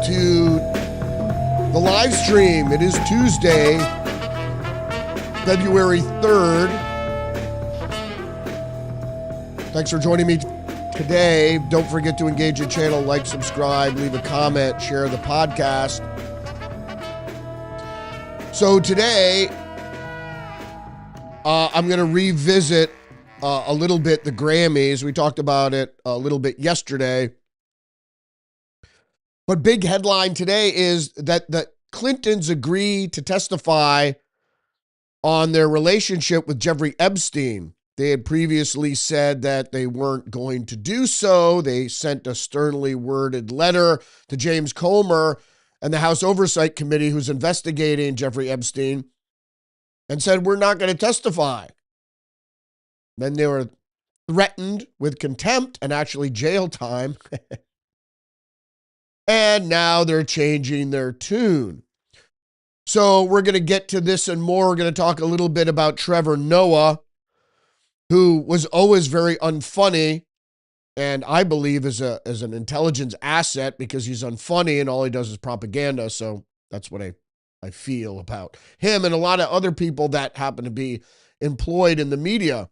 to the live stream. It is Tuesday, February 3rd. Thanks for joining me today. Don't forget to engage the channel, like, subscribe, leave a comment, share the podcast. So today, I'm going to revisit a little bit the Grammys. We talked about it a little bit yesterday. But big headline today is that the Clintons agree to testify on their relationship with Jeffrey Epstein. They had previously said that they weren't going to do so. They sent a sternly worded letter to James Comer and the House Oversight Committee, who's investigating Jeffrey Epstein, and said, we're not going to testify. Then they were threatened with contempt and actually jail time. And now they're changing their tune. So we're going to get to this and more. We're going to talk a little bit about Trevor Noah, who was always very unfunny, and I believe is an intelligence asset because he's unfunny and all he does is propaganda. So that's what I feel about him and a lot of other people that happen to be employed in the media.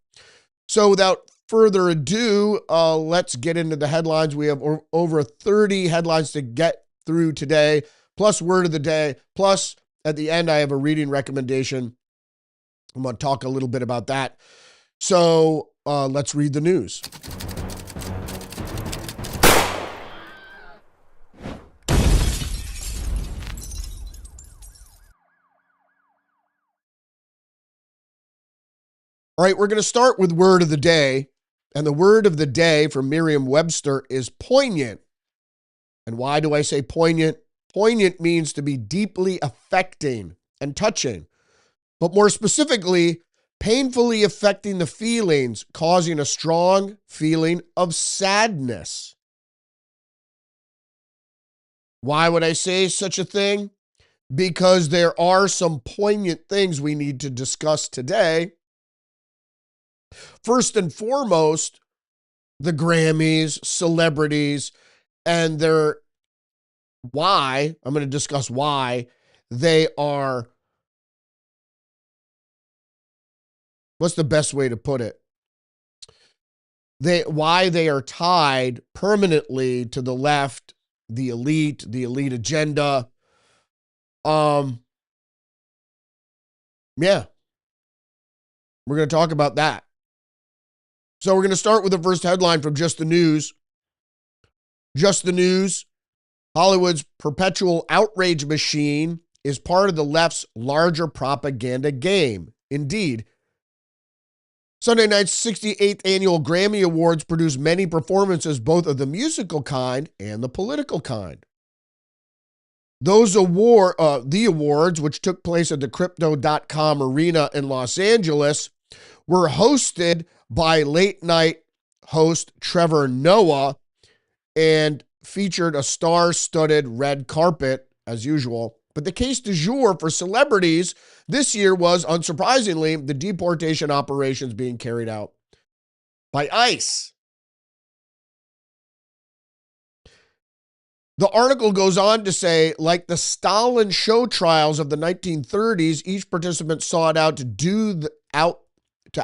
So without further ado, let's get into the headlines. We have over 30 headlines to get through today, plus word of the day. Plus, at the end, I have a reading recommendation. I'm going to talk a little bit about that. So let's read the news. All right, we're going to start with word of the day. And the word of the day from Merriam-Webster is poignant. And why do I say poignant? Poignant means to be deeply affecting and touching, but more specifically, painfully affecting the feelings, causing a strong feeling of sadness. Why would I say such a thing? Because there are some poignant things we need to discuss today. First and foremost, the Grammys, celebrities, and I'm going to discuss why they are, what's the best way to put it? Why they are tied permanently to the left, the elite agenda. Yeah. We're going to talk about that. So we're going to start with the first headline from Just the News. Just the News, Hollywood's perpetual outrage machine is part of the left's larger propaganda game. Indeed. Sunday night's 68th annual Grammy Awards produced many performances, both of the musical kind and the political kind. The awards, which took place at the Crypto.com Arena in Los Angeles, were hosted by late-night host Trevor Noah and featured a star-studded red carpet, as usual. But the case du jour for celebrities this year was, unsurprisingly, the deportation operations being carried out by ICE. The article goes on to say, like the Stalin show trials of the 1930s, each participant sought out to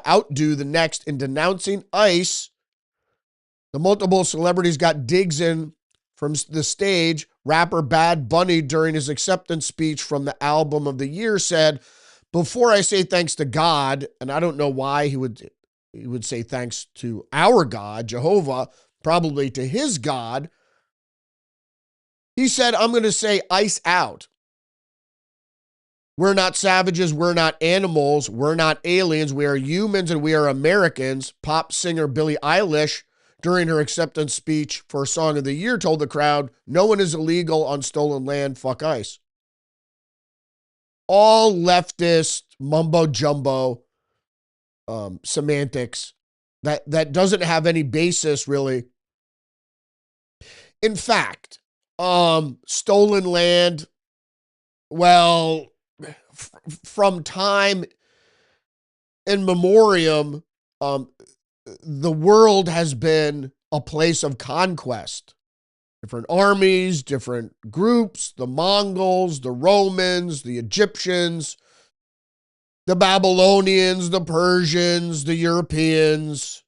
outdo the next in denouncing ICE. The multiple celebrities got digs in from the stage. Rapper Bad Bunny, during his acceptance speech from the album of the year, said, before I say thanks to God, and I don't know why he would say thanks to our God, Jehovah, probably to his God. He said, I'm going to say ICE out. We're not savages. We're not animals. We're not aliens. We are humans and we are Americans. Pop singer Billie Eilish, during her acceptance speech for Song of the Year, told the crowd, no one is illegal on stolen land. Fuck ICE. All leftist mumbo jumbo semantics that doesn't have any basis, really. In fact, stolen land, well, from time in memoriam, the world has been a place of conquest. Different armies, different groups, the Mongols, the Romans, the Egyptians, the Babylonians, the Persians, the Europeans,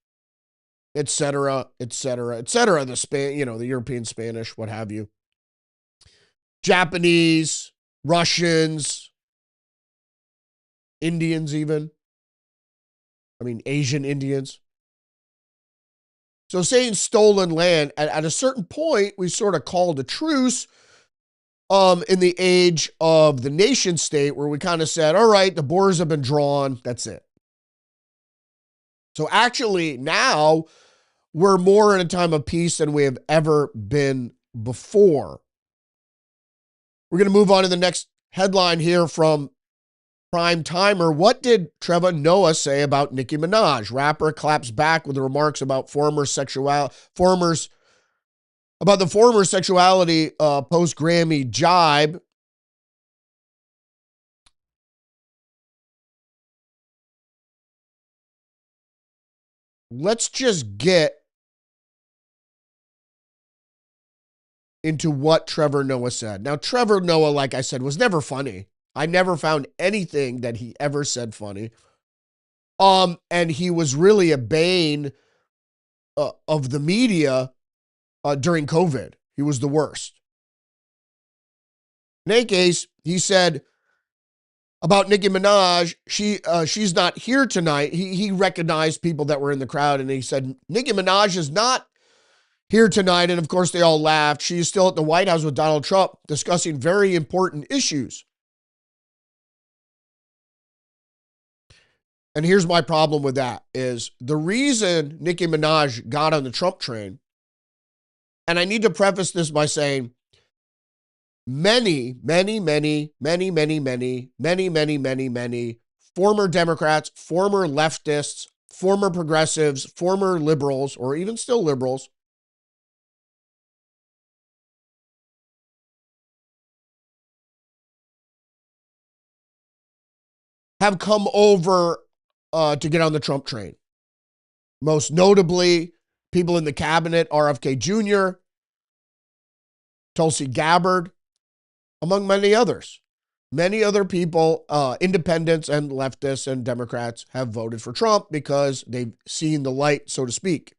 etc., etc., etc. The European Spanish, what have you. Japanese, Russians, Indians even. Asian Indians. So saying stolen land, at a certain point, we sort of called a truce in the age of the nation state, where we kind of said, all right, the borders have been drawn. That's it. So actually now we're more in a time of peace than we have ever been before. We're going to move on to the next headline here from Prime Timer. What did Trevor Noah say about Nicki Minaj? Rapper claps back with remarks about the former sexuality post Grammy jibe. Let's just get into what Trevor Noah said. Now, Trevor Noah, like I said, was never funny. I never found anything that he ever said funny. And he was really a bane of the media during COVID. He was the worst. In any case, he said about Nicki Minaj, she's not here tonight. He recognized people that were in the crowd, and he said, Nicki Minaj is not here tonight. And of course, they all laughed. She is still at the White House with Donald Trump discussing very important issues. And here's my problem with that is the reason Nicki Minaj got on the Trump train, and I need to preface this by saying many former Democrats, former leftists, former progressives, former liberals, or even still liberals, have come over to get on the Trump train. Most notably, people in the cabinet, RFK Jr., Tulsi Gabbard, among many others. Many other people, independents and leftists and Democrats, have voted for Trump because they've seen the light, so to speak.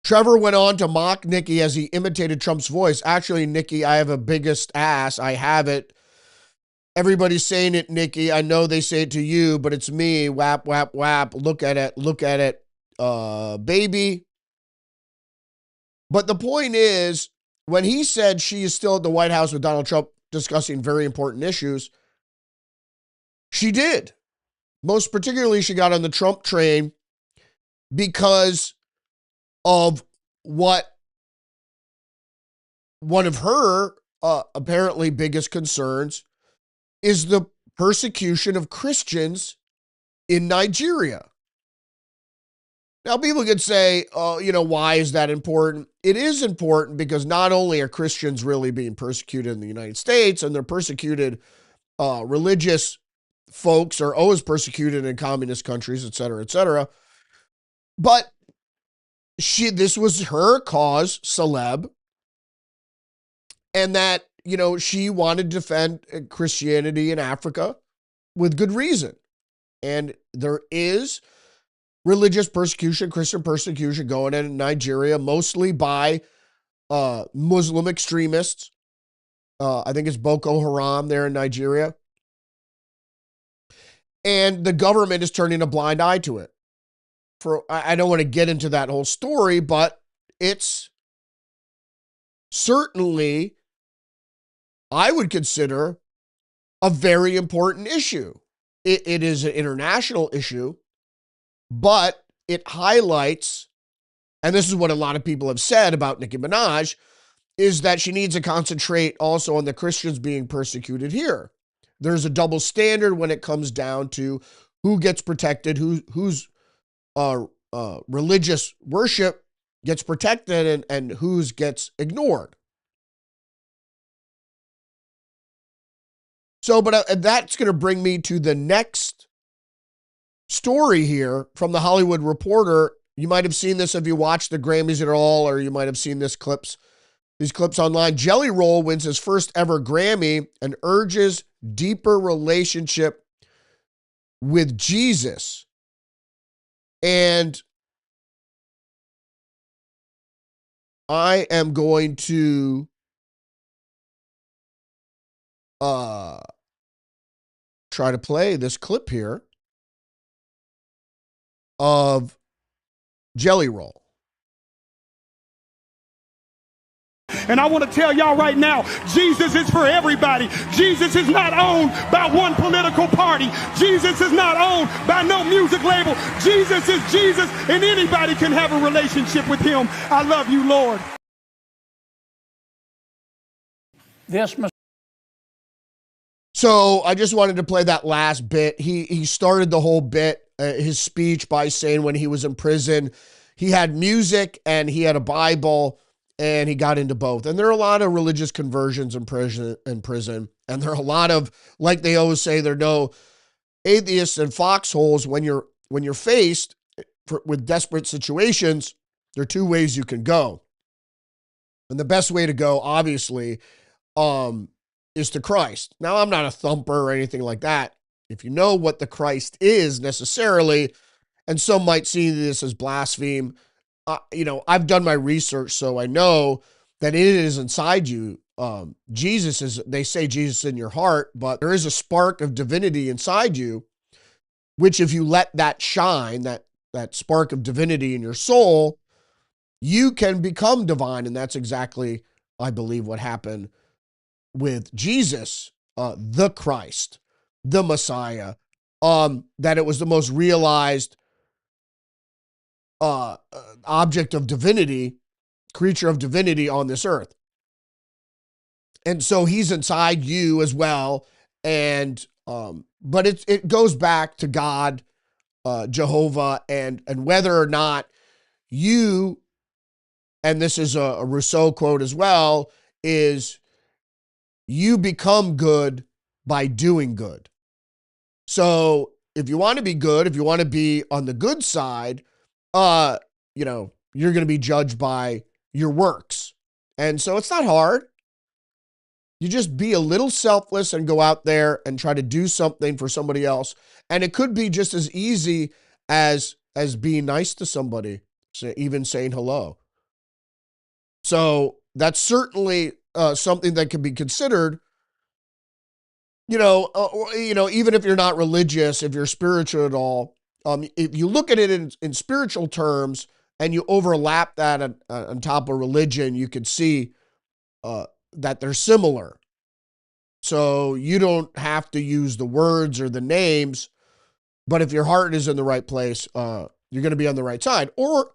Trevor went on to mock Nicki as he imitated Trump's voice. Actually, Nicki, I have a biggest ass. I have it. Everybody's saying it, Nicki. I know they say it to you, but it's me. Whap, whap, whap. Look at it, baby. But the point is, when he said she is still at the White House with Donald Trump discussing very important issues, she did. Most particularly, she got on the Trump train because of what one of her apparently biggest concerns is the persecution of Christians in Nigeria. Now, people could say, why is that important? It is important because not only are Christians really being persecuted in the United States, and they're persecuted, religious folks are always persecuted in communist countries, et cetera, but this was her cause celeb, and that, she wanted to defend Christianity in Africa with good reason. And there is religious persecution, Christian persecution going on in Nigeria, mostly by Muslim extremists. I think it's Boko Haram there in Nigeria. And the government is turning a blind eye to it. I don't want to get into that whole story, but it's certainly, I would consider, a very important issue. It is an international issue, but it highlights, and this is what a lot of people have said about Nicki Minaj, is that she needs to concentrate also on the Christians being persecuted here. There's a double standard when it comes down to who gets protected, whose religious worship gets protected, and whose gets ignored. So, but that's going to bring me to the next story here from the Hollywood Reporter. You might have seen this if you watched the Grammys at all, or you might have seen these clips online. Jelly Roll wins his first ever Grammy and urges deeper relationship with Jesus. And I am going to try to play this clip here of Jelly Roll. And I want to tell y'all right now, Jesus is for everybody. Jesus is not owned by one political party. Jesus is not owned by no music label. Jesus is Jesus, and anybody can have a relationship with him. I love you, Lord. So I just wanted to play that last bit. He started the whole bit, his speech, by saying when he was in prison, he had music and he had a Bible, and he got into both. And there are a lot of religious conversions in prison. And there are a lot of, like they always say, there are no atheists and foxholes. When you're faced with desperate situations, there are two ways you can go. And the best way to go, obviously, is to Christ. Now, I'm not a thumper or anything like that. If you know what the Christ is necessarily, and some might see this as blaspheme, I've done my research, so I know that it is inside you. They say Jesus in your heart, but there is a spark of divinity inside you, which if you let that shine, that spark of divinity in your soul, you can become divine. And that's exactly, I believe, what happened with Jesus, the Christ, the Messiah, that it was the most realized object of divinity, creature of divinity on this earth. And so he's inside you as well. And, but it goes back to God, Jehovah, and whether or not you, and this is a Rousseau quote as well, is you become good by doing good. So if you want to be good, if you want to be on the good side, you're going to be judged by your works. And so it's not hard. You just be a little selfless and go out there and try to do something for somebody else. And it could be just as easy as being nice to somebody, even saying hello. So that's certainly something that can be considered. Even if you're not religious, if you're spiritual at all, if you look at it in spiritual terms and you overlap that on top of religion, you could see that they're similar. So you don't have to use the words or the names, but if your heart is in the right place, you're going to be on the right side. Or,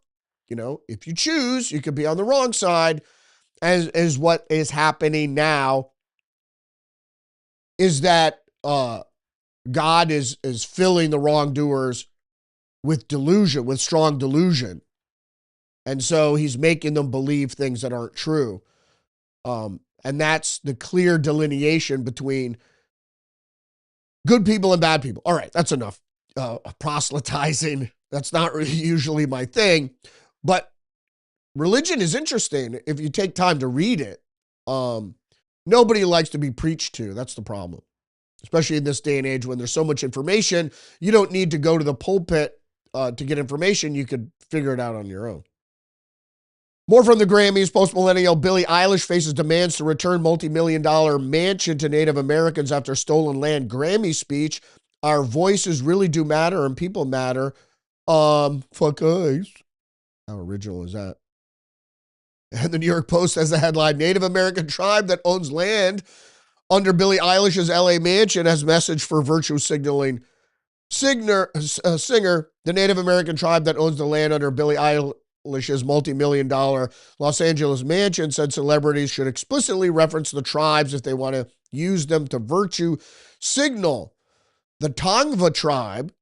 if you choose, you could be on the wrong side, as what is happening now is that God is filling the wrongdoers with delusion, with strong delusion. And so he's making them believe things that aren't true. And that's the clear delineation between good people and bad people. All right, that's enough proselytizing. That's not really usually my thing. But religion is interesting if you take time to read it. Nobody likes to be preached to. That's the problem. Especially in this day and age when there's so much information, you don't need to go to the pulpit to get information. You could figure it out on your own. More from the Grammys. Post-millennial Billie Eilish faces demands to return multi-million-dollar mansion to Native Americans after stolen land. Grammy speech. Our voices really do matter and people matter. Fuck us. How original is that? And the New York Post has the headline, Native American tribe that owns land under Billie Eilish's LA mansion has message for virtue signaling. Singer, the Native American tribe that owns the land under Billie Eilish's multi-million-dollar Los Angeles mansion said celebrities should explicitly reference the tribes if they want to use them to virtue signal. The Tongva tribe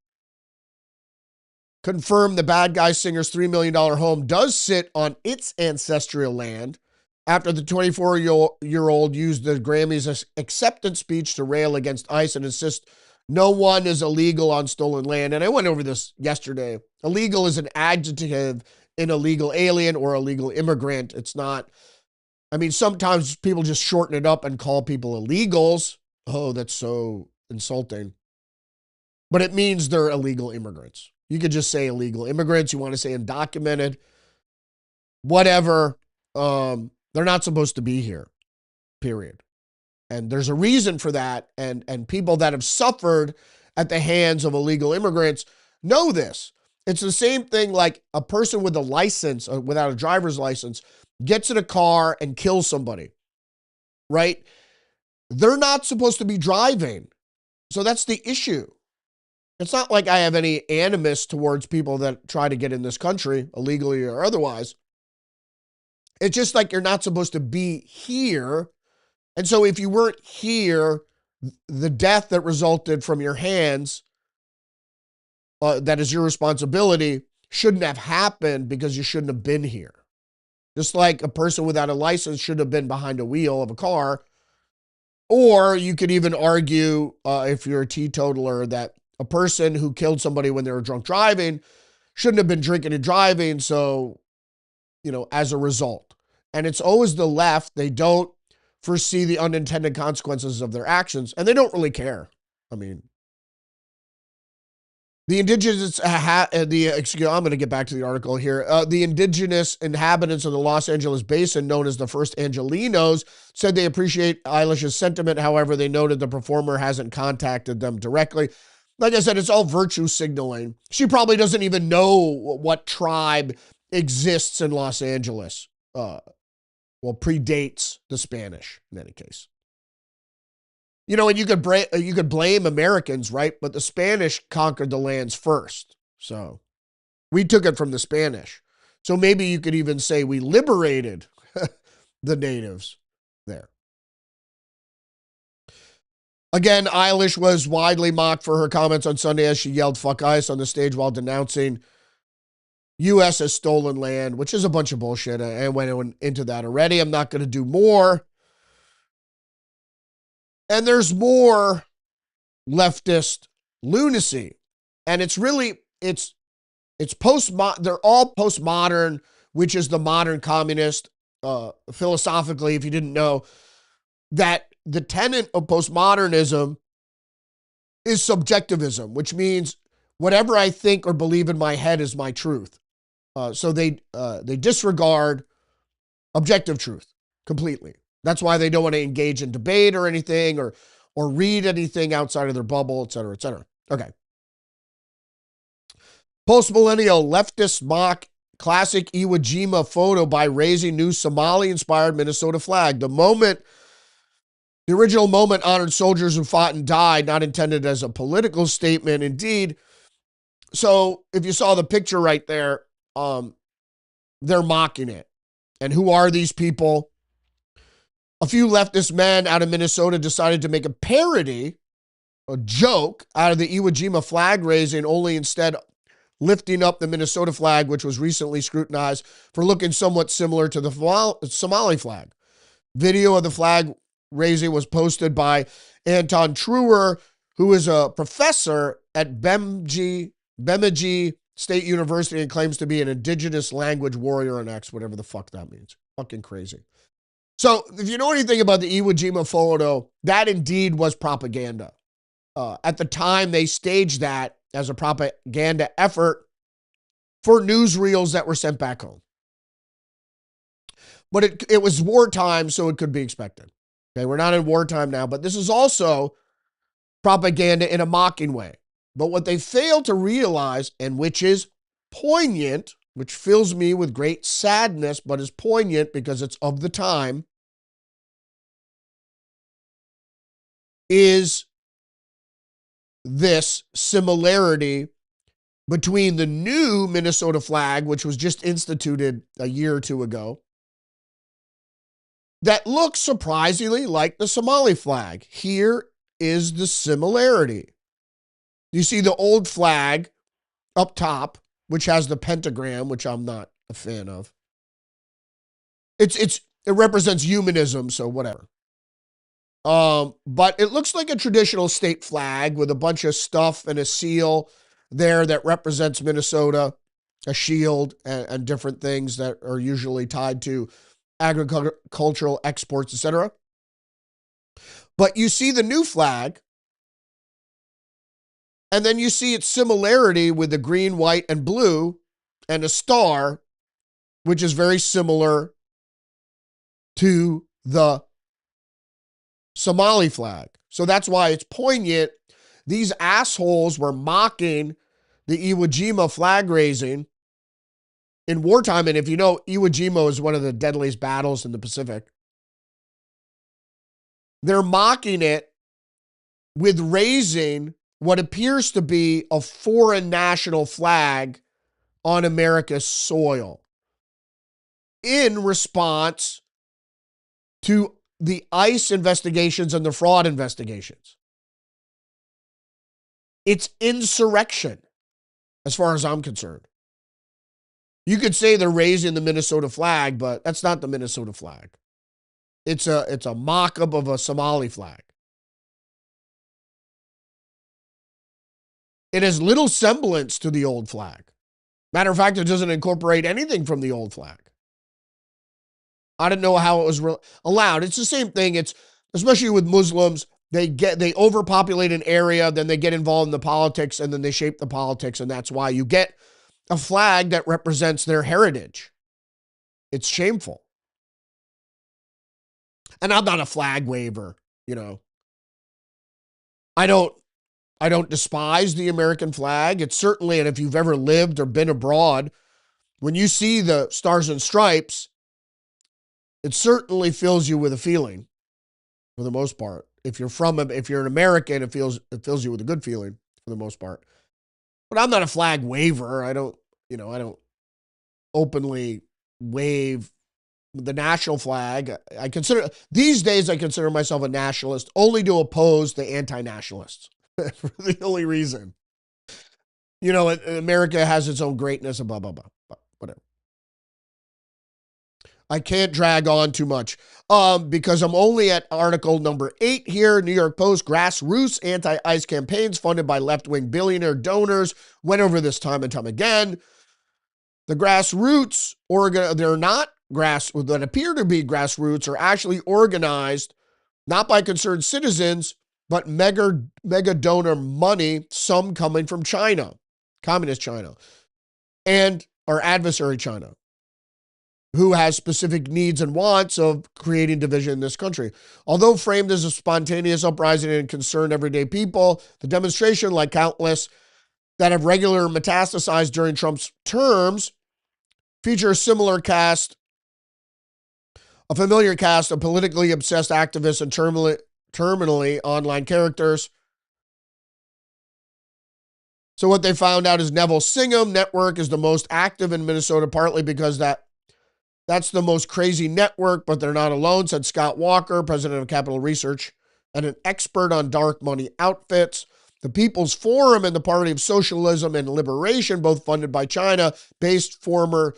confirmed the Bad Guy Singer's $3 million home does sit on its ancestral land after the 24-year-old used the Grammys acceptance speech to rail against ICE and insist No one is illegal on stolen land. And I went over this yesterday. Illegal is an adjective in illegal alien or illegal immigrant. It's not, I mean, sometimes people just shorten it up and call people illegals. Oh, that's so insulting. But it means they're illegal immigrants. You could just say illegal immigrants. You want to say undocumented, whatever. They're not supposed to be here, period. And there's a reason for that. And people that have suffered at the hands of illegal immigrants know this. It's the same thing like a person with a license, without a driver's license, gets in a car and kills somebody, right? They're not supposed to be driving. So that's the issue. It's not like I have any animus towards people that try to get in this country, illegally or otherwise. It's just like you're not supposed to be here. And so if you weren't here, the death that resulted from your hands, that is your responsibility, shouldn't have happened because you shouldn't have been here. Just like a person without a license should have been behind a wheel of a car. Or you could even argue, if you're a teetotaler, that a person who killed somebody when they were drunk driving shouldn't have been drinking and driving. So, as a result. And it's always the left. They don't foresee the unintended consequences of their actions, and they don't really care. I mean, the indigenous, I'm going to get back to the article here. The indigenous inhabitants of the Los Angeles basin, known as the First Angelinos, said they appreciate Eilish's sentiment. However, they noted the performer hasn't contacted them directly. Like I said, it's all virtue signaling. She probably doesn't even know what tribe exists in Los Angeles. Predates the Spanish in any case. And you could blame Americans, right? But the Spanish conquered the lands first. So we took it from the Spanish. So maybe you could even say we liberated the natives there. Again, Eilish was widely mocked for her comments on Sunday as she yelled "fuck ICE" on the stage while denouncing U.S. as stolen land, which is a bunch of bullshit. I went into that already. I'm not going to do more. And there's more leftist lunacy. And it's really, it's they're all postmodern, which is the modern communist, philosophically, if you didn't know, that the tenet of postmodernism is subjectivism, which means whatever I think or believe in my head is my truth. So they disregard objective truth completely. That's why they don't want to engage in debate or anything or read anything outside of their bubble, et cetera, et cetera. Okay. Post-millennial leftists mock classic Iwo Jima photo by raising new Somali-inspired Minnesota flag. The original moment honored soldiers who fought and died, not intended as a political statement. Indeed. So if you saw the picture right there, they're mocking it. And who are these people? A few leftist men out of Minnesota decided to make a parody, a joke, out of the Iwo Jima flag raising, only instead lifting up the Minnesota flag, which was recently scrutinized for looking somewhat similar to the Somali flag. Video of the flag raising was posted by Anton Truer, who is a professor at Bemidji State University and claims to be an indigenous language warrior on X, whatever the fuck that means. Fucking crazy. So if you know anything about the Iwo Jima photo, that indeed was propaganda. At the time, they staged that as a propaganda effort for newsreels that were sent back home. But it was wartime, so it could be expected. Okay, we're not in wartime now, but this is also propaganda in a mocking way. But what they fail to realize, and which is poignant, which fills me with great sadness, but is poignant because it's of the time, is this similarity between the new Minnesota flag, which was just instituted a year or two ago, that looks surprisingly like the Somali flag. Here is the similarity. You see the old flag up top, which has the pentagram, which I'm not a fan of. It represents humanism, so whatever. But it looks like a traditional state flag with a bunch of stuff and a seal there that represents Minnesota, a shield, and different things that are usually tied to agricultural exports, etc. But you see the new flag, and then you see its similarity with the green, white, and blue, and a star, which is very similar to the Somali flag. So that's why it's poignant. These assholes were mocking the Iwo Jima flag raising in wartime. And if you know, Iwo Jima is one of the deadliest battles in the Pacific. They're mocking it with raising what appears to be a foreign national flag on America's soil in response to the ICE investigations and the fraud investigations. It's insurrection, as far as I'm concerned. You could say they're raising the Minnesota flag, but that's not the Minnesota flag. It's a mock-up of a Somali flag. It has little semblance to the old flag. Matter of fact, it doesn't incorporate anything from the old flag. I didn't know how it was allowed. It's the same thing. It's especially with Muslims, they overpopulate an area, then they get involved in the politics, and then they shape the politics, and that's why you get a flag that represents their heritage. It's shameful. And I'm not a flag waver, you know. I don't despise the American flag. It's certainly, and if you've ever lived or been abroad, when you see the stars and stripes, it certainly fills you with a feeling, for the most part. If you're an American, it fills you with a good feeling, for the most part. But I'm not a flag waver. I don't openly wave the national flag. These days I consider myself a nationalist only to oppose the anti-nationalists. For the only reason. You know, America has its own greatness and blah, blah, blah. Whatever. I can't drag on too much because I'm only at article number 8 here. New York Post, grassroots anti-ICE campaigns funded by left-wing billionaire donors. Went over this time and time again. The grassroots, they're not that appear to be grassroots, are actually organized not by concerned citizens, but mega donor money, some coming from China, communist China, and our adversary China, who has specific needs and wants of creating division in this country. Although framed as a spontaneous uprising and concerned everyday people, the demonstration, like countless that have regularly metastasized during Trump's terms, feature a familiar cast of politically obsessed activists and terminally online characters. So what they found out is Neville Singham Network is the most active in Minnesota, partly because that's the most crazy network, but they're not alone, said Scott Walker, president of Capital Research and an expert on dark money outfits. The People's Forum and the Party of Socialism and Liberation, both funded by China-based former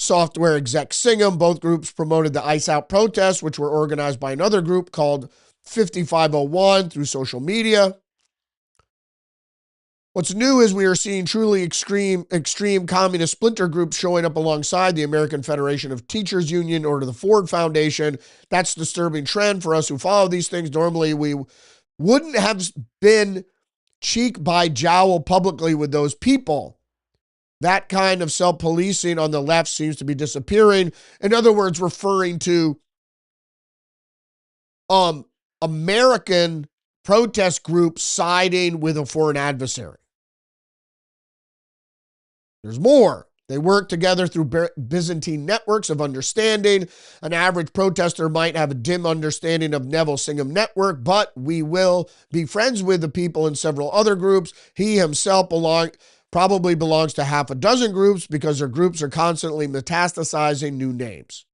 software exec Singham. Both groups promoted the ICE Out protests, which were organized by another group called 5501 through social media. What's new is we are seeing truly extreme communist splinter groups showing up alongside the American Federation of Teachers Union or the Ford Foundation. That's a disturbing trend for us who follow these things. Normally, we wouldn't have been cheek by jowl publicly with those people. That kind of self-policing on the left seems to be disappearing. In other words, referring to American protest groups siding with a foreign adversary. There's more. They work together through Byzantine networks of understanding. An average protester might have a dim understanding of Neville Singham Network, but we will be friends with the people in several other groups. He himself probably belongs to half a dozen groups because their groups are constantly metastasizing new names.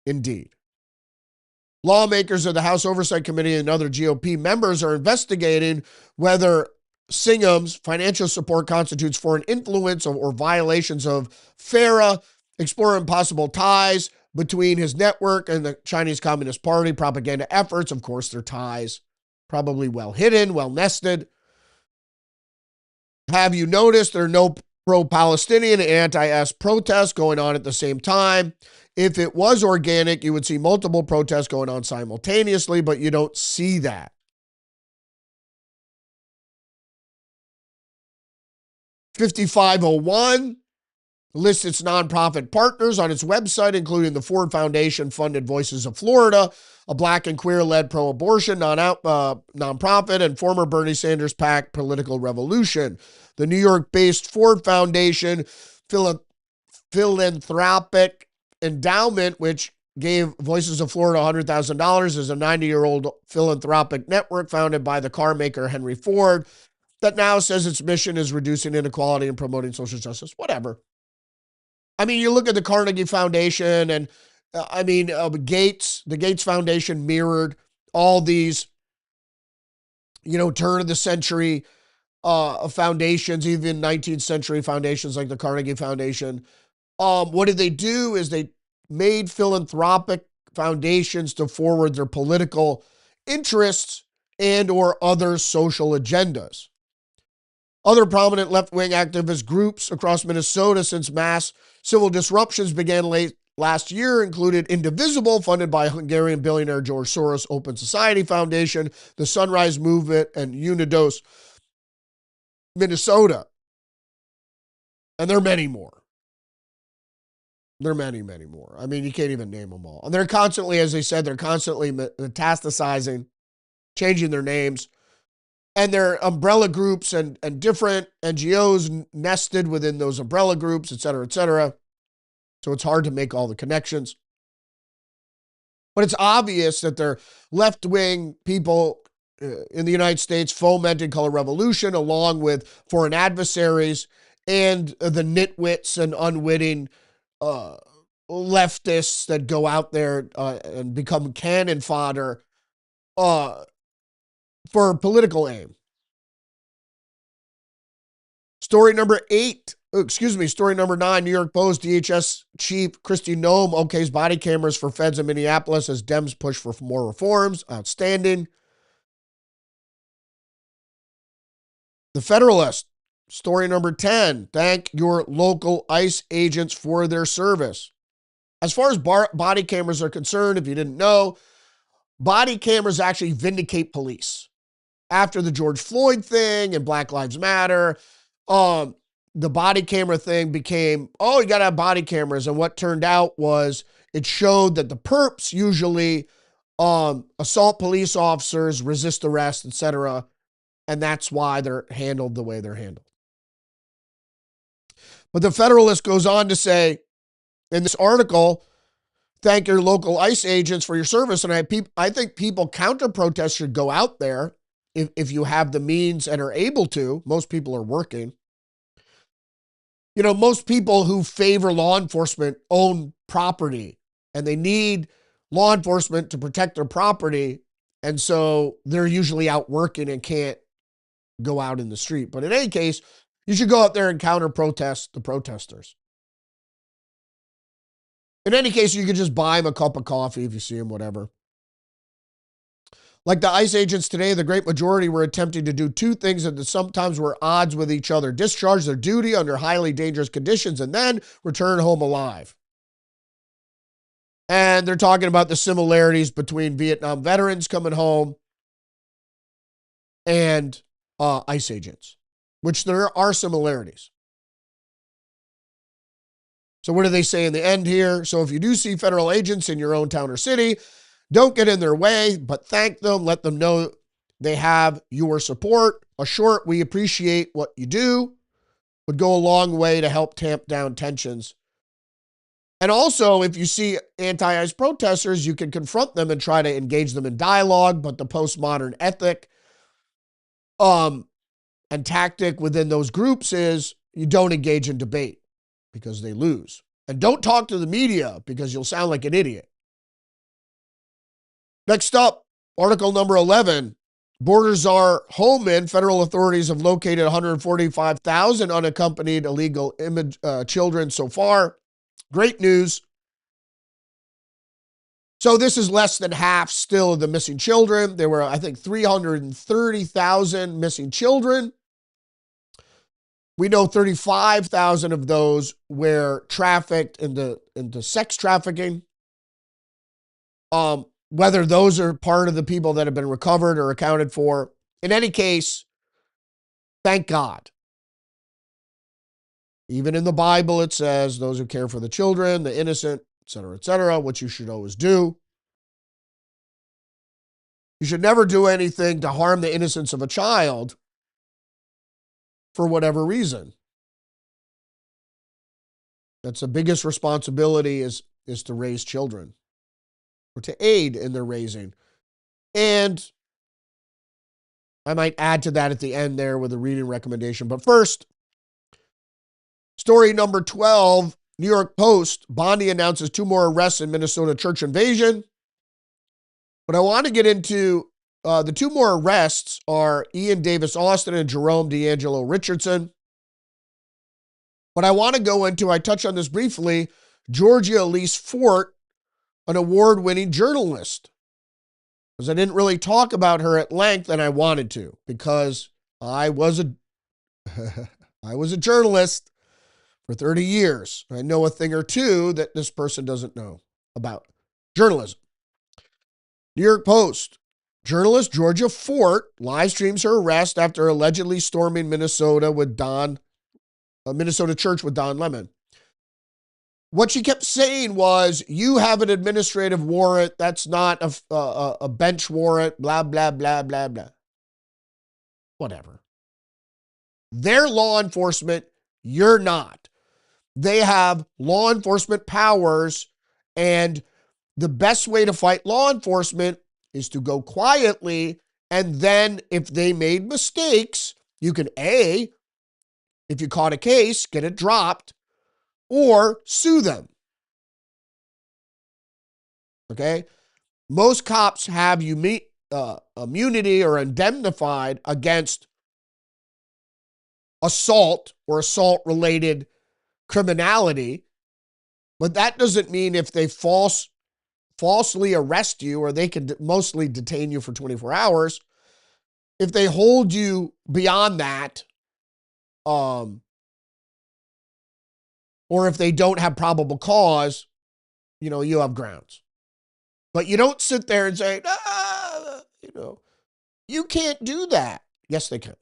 Indeed. Lawmakers of the House Oversight Committee and other GOP members are investigating whether Singham's financial support constitutes foreign influence or violations of FARA, exploring possible ties between his network and the Chinese Communist Party propaganda efforts. Of course, their ties probably well hidden, well nested. Have you noticed there are no pro-Palestinian and anti-IS protests going on at the same time? If it was organic, you would see multiple protests going on simultaneously, but you don't see that. 5501 lists its nonprofit partners on its website, including the Ford Foundation-funded Voices of Florida, a black and queer-led pro-abortion nonprofit, and former Bernie Sanders-PAC Political Revolution. The New York-based Ford Foundation philanthropic endowment, which gave Voices of Florida $100,000, is a 90-year-old philanthropic network founded by the car maker Henry Ford that now says its mission is reducing inequality and promoting social justice. Whatever. I mean, you look at the Carnegie Foundation and, the Gates Foundation mirrored all these, turn of the century foundations, even 19th century foundations like the Carnegie Foundation. What did they do is they made philanthropic foundations to forward their political interests and or other social agendas. Other prominent left-wing activist groups across Minnesota since mass civil disruptions began late last year included Indivisible, funded by Hungarian billionaire George Soros' Open Society Foundation, the Sunrise Movement, and Unidos Minnesota. And there are many more. There are many, many more. I mean, you can't even name them all. And they're constantly, as they said, they're constantly metastasizing, changing their names. And there are umbrella groups and different NGOs nested within those umbrella groups, et cetera, et cetera. So it's hard to make all the connections. But it's obvious that they're left-wing people in the United States fomenting color revolution along with foreign adversaries and the nitwits and unwitting leftists that go out there and become cannon fodder for political aim. Story number 9, New York Post, DHS Chief Kristi Noem okays body cameras for feds in Minneapolis as Dems push for more reforms. Outstanding. The Federalist, story number 10, thank your local ICE agents for their service. As far as body cameras are concerned, if you didn't know, body cameras actually vindicate police. After the George Floyd thing and Black Lives Matter, the body camera thing became, you got to have body cameras. And what turned out was it showed that the perps usually assault police officers, resist arrest, etc. And that's why they're handled the way they're handled. But the Federalist goes on to say in this article, thank your local ICE agents for your service. And I think people counter-protest should go out there if you have the means and are able to. Most people are working. Most people who favor law enforcement own property and they need law enforcement to protect their property. And so they're usually out working and can't go out in the street. But in any case, you should go out there and counter-protest the protesters. In any case, you could just buy them a cup of coffee if you see them, whatever. Like the ICE agents today, the great majority were attempting to do two things that sometimes were odds with each other: discharge their duty under highly dangerous conditions and then return home alive. And they're talking about the similarities between Vietnam veterans coming home and ICE agents, which there are similarities. So what do they say in the end here? So if you do see federal agents in your own town or city, don't get in their way, but thank them. Let them know they have your support. A short, we appreciate what you do, would go a long way to help tamp down tensions. And also, if you see anti-ICE protesters, you can confront them and try to engage them in dialogue, but the postmodern ethic and tactic within those groups is you don't engage in debate because they lose. And don't talk to the media because you'll sound like an idiot. Next up, article number 11, Border Czar Homan, federal authorities have located 145,000 unaccompanied illegal children so far. Great news. So this is less than half still of the missing children. There were, I think, 330,000 missing children. We know 35,000 of those were trafficked into sex trafficking. Whether those are part of the people that have been recovered or accounted for. In any case, thank God. Even in the Bible, it says those who care for the children, the innocent, et cetera, which you should always do. You should never do anything to harm the innocence of a child for whatever reason. That's the biggest responsibility is to raise children or to aid in their raising. And I might add to that at the end there with a reading recommendation. But first, story number 12, New York Post, Bondi announces 2 more arrests in Minnesota church invasion. But I want to get into the 2 more arrests are Ian Davis Austin and Jerome D'Angelo Richardson. But I want to go into, I touched on this briefly, Georgia Elise Fort, an award-winning journalist. Because I didn't really talk about her at length, and I wanted to, because I was a journalist for 30 years. I know a thing or two that this person doesn't know about journalism. New York Post, journalist Georgia Fort live streams her arrest after allegedly storming Minnesota church with Don Lemon. What she kept saying was, you have an administrative warrant. That's not a bench warrant, blah, blah, blah, blah, blah. Whatever. They're law enforcement. You're not. They have law enforcement powers, and the best way to fight law enforcement is to go quietly, and then if they made mistakes, you can if you caught a case, get it dropped, or sue them. Okay? Most cops have immunity or indemnified against assault or assault-related criminality, but that doesn't mean if they falsely arrest you, or they can mostly detain you for 24 hours, if they hold you beyond that, or if they don't have probable cause, you have grounds. But you don't sit there and say, you can't do that. Yes, they can.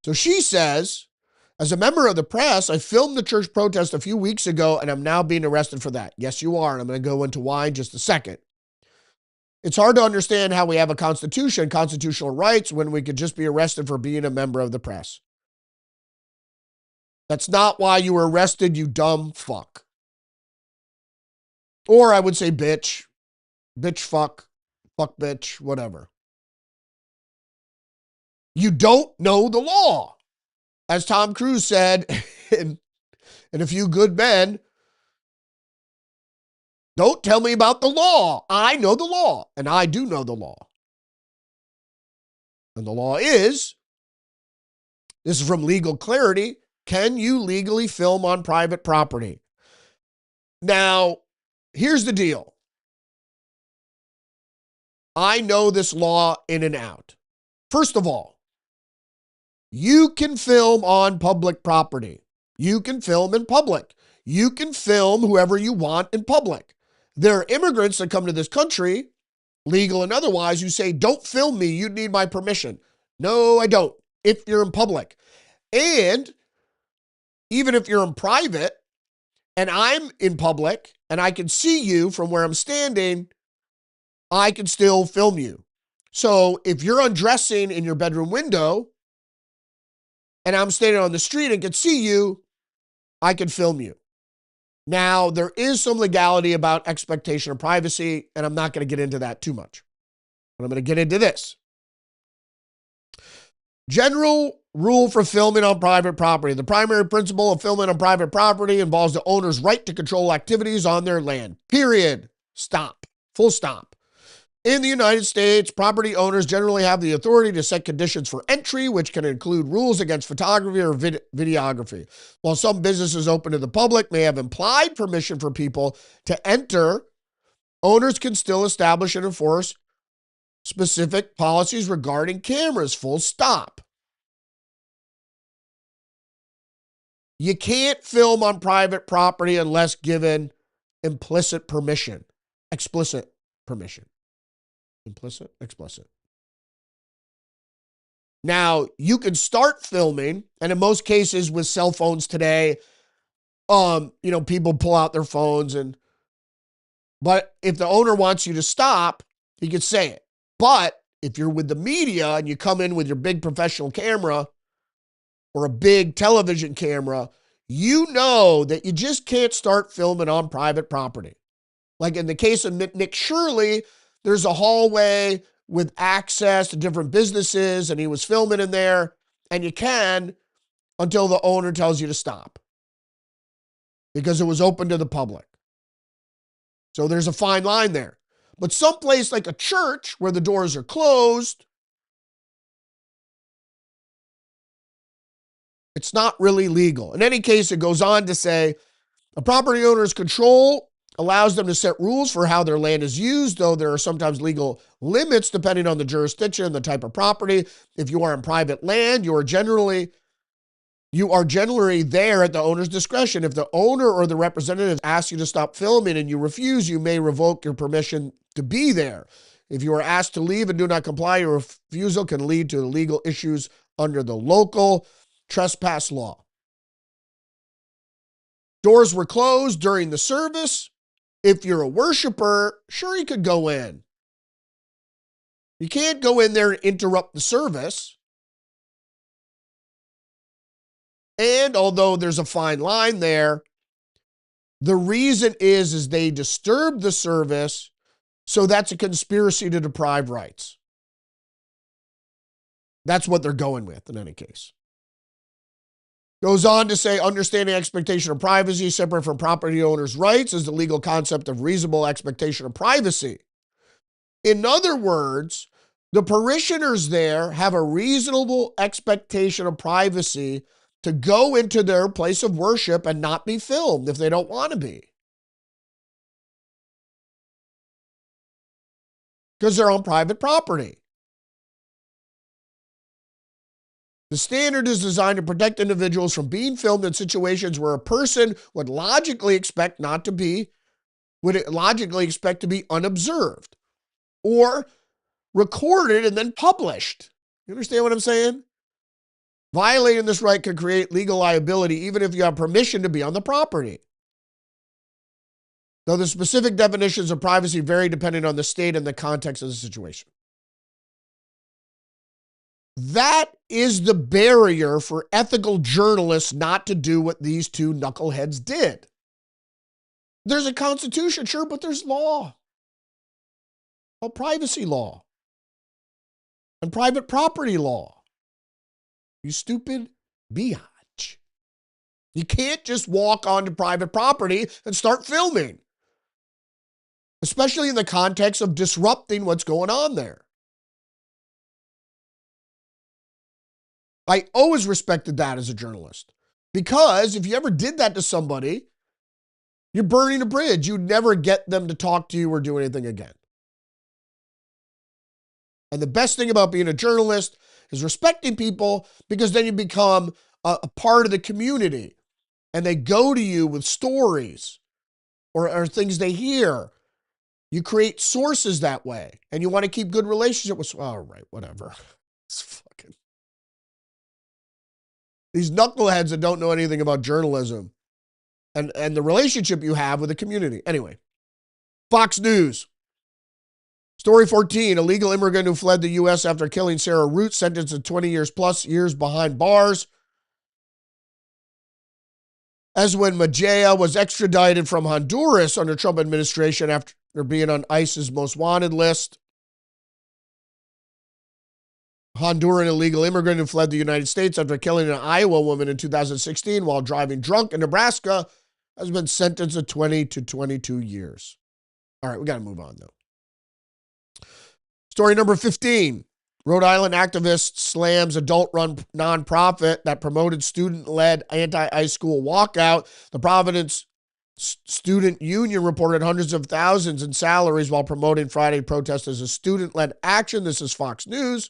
So she says, as a member of the press, I filmed the church protest a few weeks ago, and I'm now being arrested for that. Yes, you are, and I'm going to go into why in just a second. It's hard to understand how we have a constitution, constitutional rights, when we could just be arrested for being a member of the press. That's not why you were arrested, you dumb fuck. Or I would say bitch, fuck bitch, whatever. You don't know the law. As Tom Cruise said in A Few Good Men, don't tell me about the law. I know the law, and I do know the law. And the law is, this is from Legal Clarity, can you legally film on private property? Now, here's the deal. I know this law in and out. First of all, you can film on public property. You can film in public. You can film whoever you want in public. There are immigrants that come to this country, legal and otherwise, who say, don't film me, you need my permission. No, I don't, if you're in public. And even if you're in private and I'm in public and I can see you from where I'm standing, I can still film you. So if you're undressing in your bedroom window and I'm standing on the street and can see you, I can film you. Now, there is some legality about expectation of privacy, and I'm not going to get into that too much. But I'm going to get into this. General rule for filming on private property. The primary principle of filming on private property involves the owner's right to control activities on their land. Period. Stop. Full stop. In the United States, property owners generally have the authority to set conditions for entry, which can include rules against photography or videography. While some businesses open to the public may have implied permission for people to enter, owners can still establish and enforce specific policies regarding cameras, full stop. You can't film on private property unless given explicit permission. Explicit. Now, you can start filming, and in most cases with cell phones today, people pull out their phones, but if the owner wants you to stop, he can say it. But if you're with the media and you come in with your big professional camera or a big television camera, you know that you just can't start filming on private property. Like in the case of Nick Shirley, there's a hallway with access to different businesses, and he was filming in there, and you can until the owner tells you to stop because it was open to the public. So there's a fine line there. But someplace like a church where the doors are closed, it's not really legal. In any case, it goes on to say, a property owner's control allows them to set rules for how their land is used, though there are sometimes legal limits depending on the jurisdiction and the type of property. If you are on private land, you are generally there at the owner's discretion. If the owner or the representative asks you to stop filming and you refuse, you may revoke your permission to be there. If you are asked to leave and do not comply, your refusal can lead to legal issues under the local trespass law. Doors were closed during the service. If you're a worshiper, sure, you could go in. You can't go in there and interrupt the service. And although there's a fine line there, the reason is they disturbed the service, so that's a conspiracy to deprive rights. That's what they're going with in any case. Goes on to say, understanding expectation of privacy separate from property owners' rights is the legal concept of reasonable expectation of privacy. In other words, the parishioners there have a reasonable expectation of privacy to go into their place of worship and not be filmed if they don't want to be. Because they're on private property. The standard is designed to protect individuals from being filmed in situations where a person would logically expect to be unobserved or recorded and then published. You understand what I'm saying? Violating this right can create legal liability even if you have permission to be on the property. Though the specific definitions of privacy vary depending on the state and the context of the situation. That is the barrier for ethical journalists not to do what these two knuckleheads did. There's a constitution, sure, but there's law. A privacy law. And private property law. You stupid biatch. You can't just walk onto private property and start filming. Especially in the context of disrupting what's going on there. I always respected that as a journalist. Because if you ever did that to somebody, you're burning a bridge. You'd never get them to talk to you or do anything again. And the best thing about being a journalist is respecting people, because then you become a part of the community. And they go to you with stories or things they hear. You create sources that way. And you want to keep good relationship with, all right, whatever. It's fucking... These knuckleheads that don't know anything about journalism and the relationship you have with the community. Anyway, Fox News. Story 14, illegal immigrant who fled the U.S. after killing Sarah Root, sentenced to 20 years plus years behind bars. Eswin Majaya was extradited from Honduras under Trump administration after being on ICE's most wanted list. Honduran illegal immigrant who fled the United States after killing an Iowa woman in 2016 while driving drunk in Nebraska has been sentenced to 20 to 22 years. All right, we got to move on, though. Story number 15. Rhode Island activist slams adult-run nonprofit that promoted student-led anti-high school walkout. The Providence Student Union reported hundreds of thousands in salaries while promoting Friday protest as a student-led action. This is Fox News.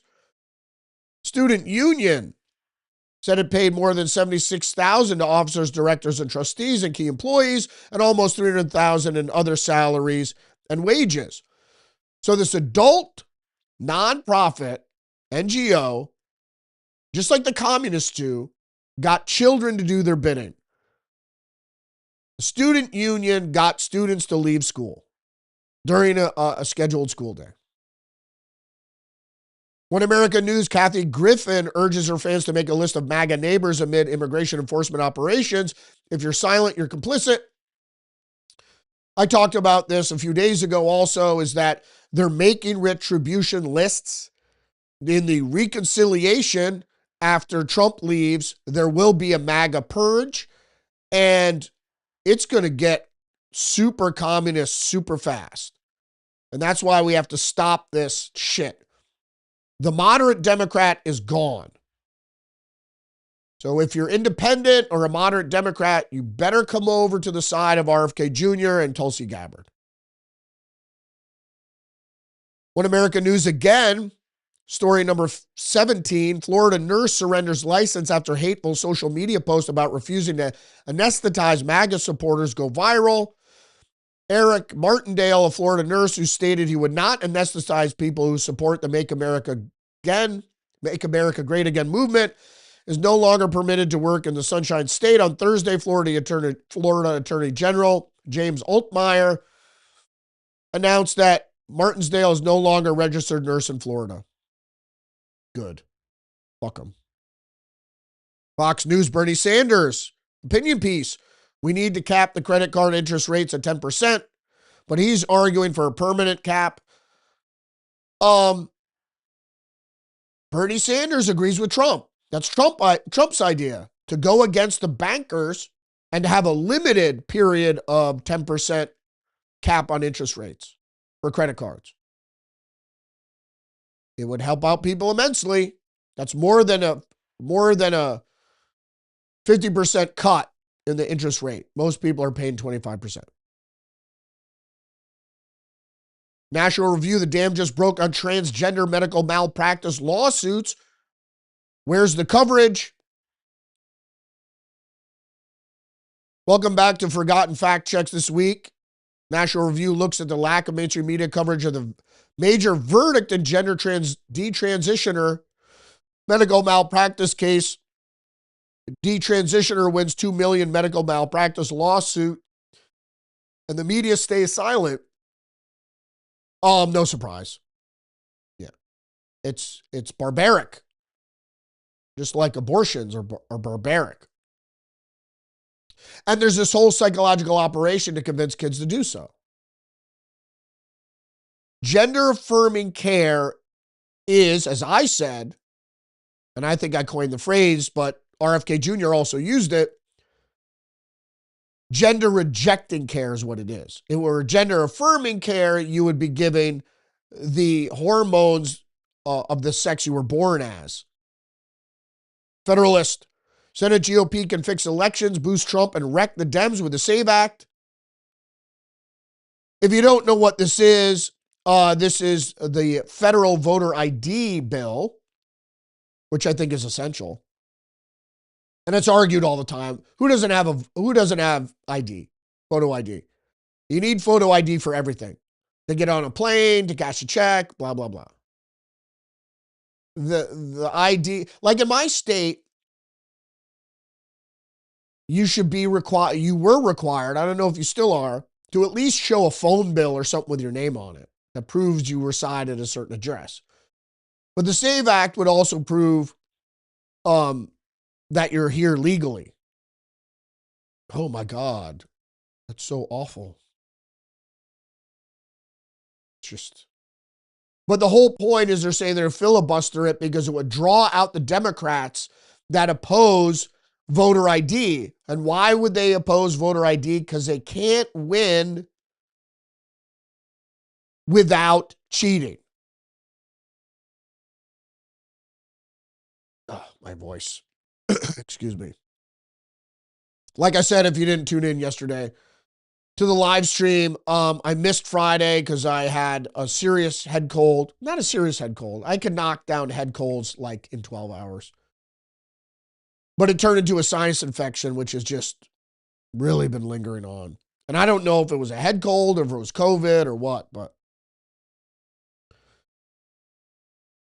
Student Union said it paid more than $76,000 to officers, directors, and trustees and key employees, and almost $300,000 in other salaries and wages. So this adult nonprofit NGO, just like the communists do, got children to do their bidding. The student union got students to leave school during a scheduled school day. One American News, Kathy Griffin urges her fans to make a list of MAGA neighbors amid immigration enforcement operations. If you're silent, you're complicit. I talked about this a few days ago also, is that they're making retribution lists. In the reconciliation after Trump leaves, there will be a MAGA purge, and it's going to get super communist super fast. And that's why we have to stop this shit. The moderate Democrat is gone. So if you're independent or a moderate Democrat, you better come over to the side of RFK Jr. and Tulsi Gabbard. One American News again, story number 17, Florida nurse surrenders license after hateful social media post about refusing to anesthetize MAGA supporters go viral. Eric Martindale, a Florida nurse who stated he would not anesthetize people who support the Make America Great Again movement, is no longer permitted to work in the Sunshine State. On Thursday, Florida Attorney General James Altmaier announced that Martindale is no longer a registered nurse in Florida. Good. Fuck him. Fox News, Bernie Sanders, opinion piece. We need to cap the credit card interest rates at 10%, but he's arguing for a permanent cap. Bernie Sanders agrees with Trump. That's Trump's idea, to go against the bankers and to have a limited period of 10% cap on interest rates for credit cards. It would help out people immensely. That's more than a 50% cut in the interest rate. Most people are paying 25%. National Review, the dam just broke on transgender medical malpractice lawsuits. Where's the coverage? Welcome back to Forgotten Fact Checks this week. National Review looks at the lack of mainstream media coverage of the major verdict in gender detransitioner medical malpractice case. Detransitioner wins $2 million medical malpractice lawsuit, and the media stays silent. No surprise. Yeah, it's barbaric, just like abortions are barbaric. And there's this whole psychological operation to convince kids to do so. Gender affirming care is, as I said, and I think I coined the phrase, but RFK Jr. also used it, gender rejecting care is what it is. If it were gender affirming care, you would be giving the hormones of the sex you were born as. Federalist, Senate GOP can fix elections, boost Trump, and wreck the Dems with the SAVE Act. If you don't know what this is the federal voter ID bill, which I think is essential. And it's argued all the time. Who doesn't have ID? Photo ID. You need photo ID for everything. To get on a plane, to cash a check, blah, blah, blah. The ID, like in my state, you were required, I don't know if you still are, to at least show a phone bill or something with your name on it that proves you reside at a certain address. But the SAVE Act would also prove that you're here legally. Oh my God. That's so awful. But the whole point is they're saying they're filibuster it because it would draw out the Democrats that oppose voter ID. And why would they oppose voter ID? Because they can't win without cheating. My voice. Excuse me. Like I said, if you didn't tune in yesterday to the live stream, I missed Friday because I had a serious head cold. Not a serious head cold. I could knock down head colds like in 12 hours. But it turned into a sinus infection, which has just really been lingering on. And I don't know if it was a head cold or if it was COVID or what, but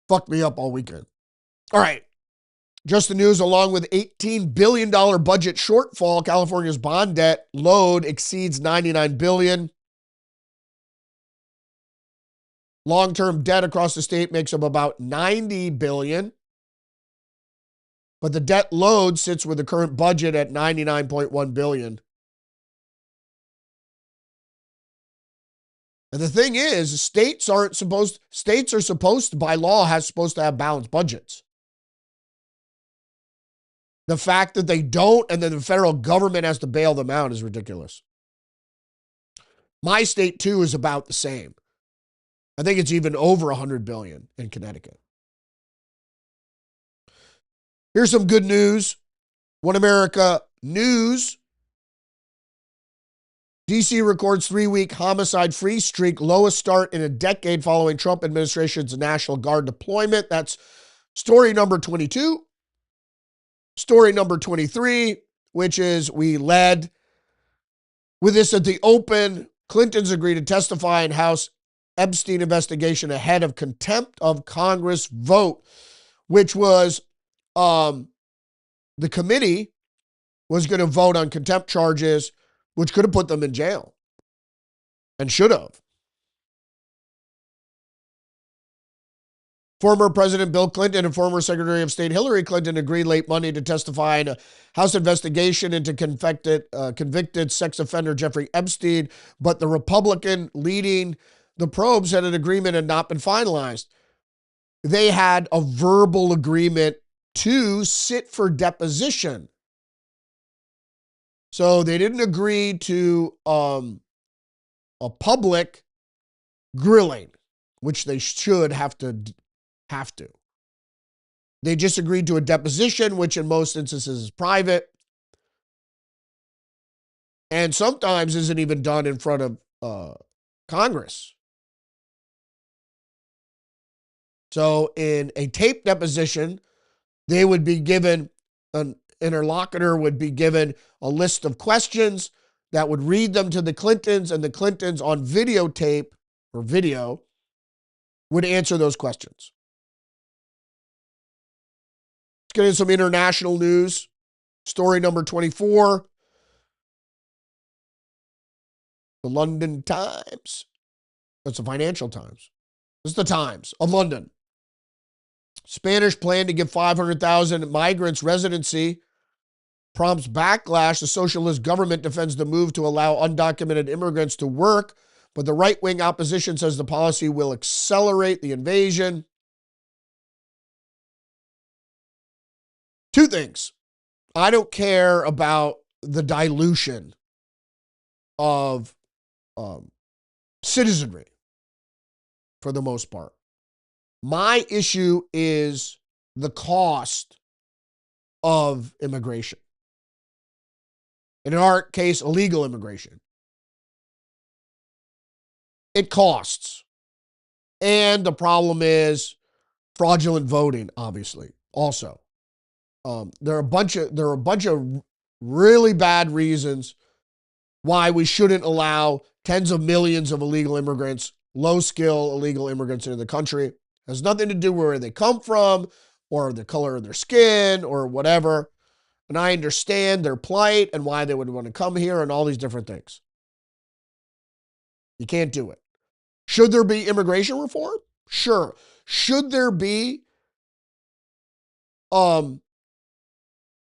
fucked me up all weekend. All right. Just the news, along with $18 billion budget shortfall, California's bond debt load exceeds $99 billion. Long-term debt across the state makes up about $90 billion. But the debt load sits with the current budget at $99.1 billion. And the thing is, states are supposed to, by law, supposed to have balanced budgets. The fact that they don't and then the federal government has to bail them out is ridiculous. My state, too, is about the same. I think it's even over $100 billion in Connecticut. Here's some good news. One America News. D.C. records 3-week homicide-free streak, lowest start in a decade following Trump administration's National Guard deployment. That's story number 22. Story number 23, which is we led with this at the open. Clintons agreed to testify in House Epstein investigation ahead of contempt of Congress vote, which was the committee was going to vote on contempt charges, which could have put them in jail and should have. Former President Bill Clinton and former Secretary of State Hillary Clinton agreed late Monday to testify in a House investigation into convicted sex offender Jeffrey Epstein, but the Republican leading the probe said an agreement had not been finalized. They had a verbal agreement to sit for deposition. So they didn't agree to a public grilling, which they should have to. They just agreed to a deposition, which in most instances is private. And sometimes isn't even done in front of Congress. So in a tape deposition, they would be given, an interlocutor would be given a list of questions that would read them to the Clintons, and the Clintons on videotape or video would answer those questions. Let's get into some international news. Story number 24. The London Times. That's the Financial Times. This is the Times of London. Spanish plan to give 500,000 migrants residency prompts backlash. The socialist government defends the move to allow undocumented immigrants to work, but the right-wing opposition says the policy will accelerate the invasion. Two things. I don't care about the dilution of citizenry for the most part. My issue is the cost of immigration. In our case, illegal immigration. It costs. And the problem is fraudulent voting, obviously, also. There are a bunch of really bad reasons why we shouldn't allow tens of millions of illegal immigrants, low-skill illegal immigrants into the country. It has nothing to do with where they come from or the color of their skin or whatever. And I understand their plight and why they would want to come here and all these different things. You can't do it. Should there be immigration reform? Sure. Should there be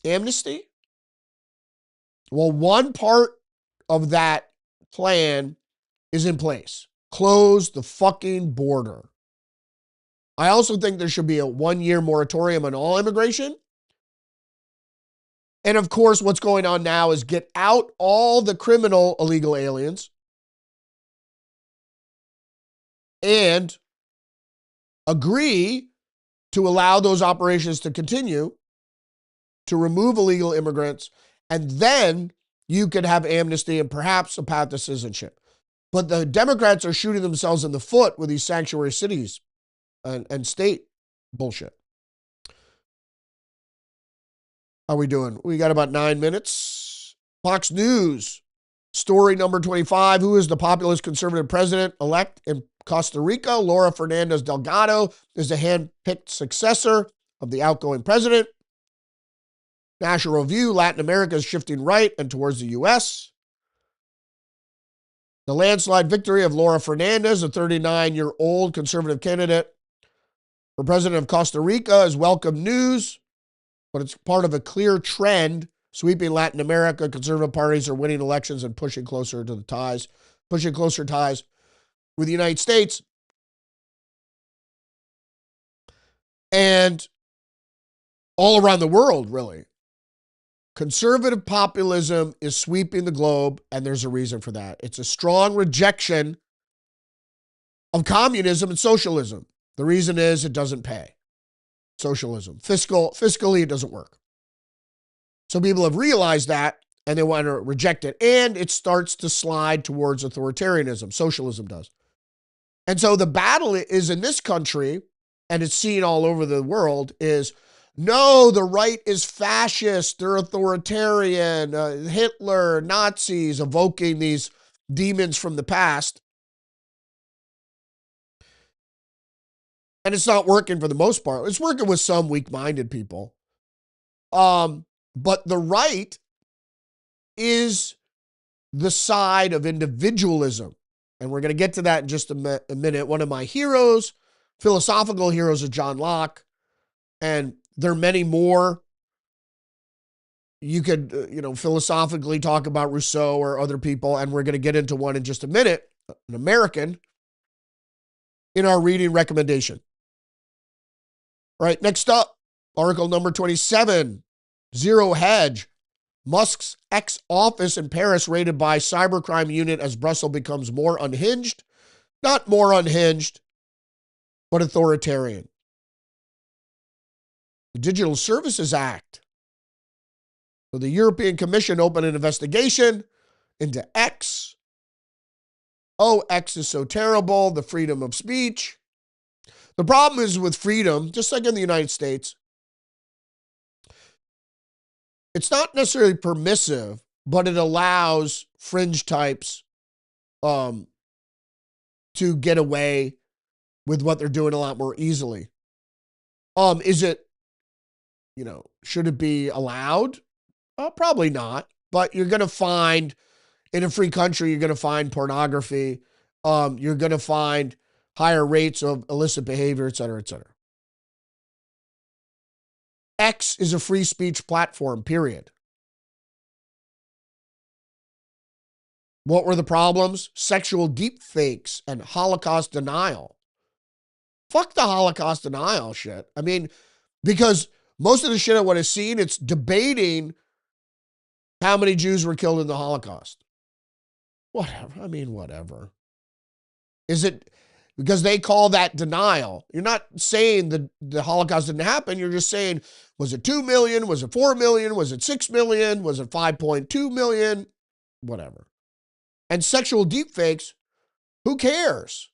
amnesty? Well, one part of that plan is in place. Close the fucking border. I also think there should be a 1-year moratorium on all immigration. And of course, what's going on now is get out all the criminal illegal aliens and agree to allow those operations to continue to remove illegal immigrants, and then you could have amnesty and perhaps a path to citizenship. But the Democrats are shooting themselves in the foot with these sanctuary cities and state bullshit. How are we doing? We got about 9 minutes. Fox News, story number 25. Who is the populist conservative president-elect in Costa Rica? Laura Fernandez Delgado is the hand-picked successor of the outgoing president. National Review, Latin America is shifting right and towards the U.S. The landslide victory of Laura Fernandez, a 39-year-old conservative candidate for president of Costa Rica, is welcome news, but it's part of a clear trend sweeping Latin America. Conservative parties are winning elections and pushing closer ties with the United States. And all around the world, really. Conservative populism is sweeping the globe, and there's a reason for that. It's a strong rejection of communism and socialism. The reason is it doesn't pay. Socialism. Fiscally, it doesn't work. So people have realized that, and they want to reject it. And it starts to slide towards authoritarianism. Socialism does. And so the battle is in this country, and it's seen all over the world, is no, the right is fascist, they're authoritarian, Hitler, Nazis, evoking these demons from the past. And it's not working for the most part. It's working with some weak-minded people. But the right is the side of individualism. And we're going to get to that in just a minute. One of my heroes, philosophical heroes, is John Locke. And there are many more. You could, philosophically talk about Rousseau or other people, and we're going to get into one in just a minute, an American, in our reading recommendation. All right, next up, article number 27, Zero Hedge. Musk's ex-office in Paris raided by cybercrime unit as Brussels becomes more unhinged. Not more unhinged, but authoritarian. The Digital Services Act. So the European Commission opened an investigation into X. Oh, X is so terrible, the freedom of speech. The problem is with freedom, just like in the United States, it's not necessarily permissive, but it allows fringe types to get away with what they're doing a lot more easily. Is it, should it be allowed? Probably not. But you're going to find, in a free country, you're going to find pornography. You're going to find higher rates of illicit behavior, et cetera, et cetera. X is a free speech platform, period. What were the problems? Sexual deepfakes and Holocaust denial. Fuck the Holocaust denial shit. I mean, because most of the shit I want to see, it's debating how many Jews were killed in the Holocaust. Whatever. Is it because they call that denial? You're not saying the Holocaust didn't happen. You're just saying, was it 2 million? Was it 4 million? Was it 6 million? Was it 5.2 million? Whatever. And sexual deepfakes, who cares?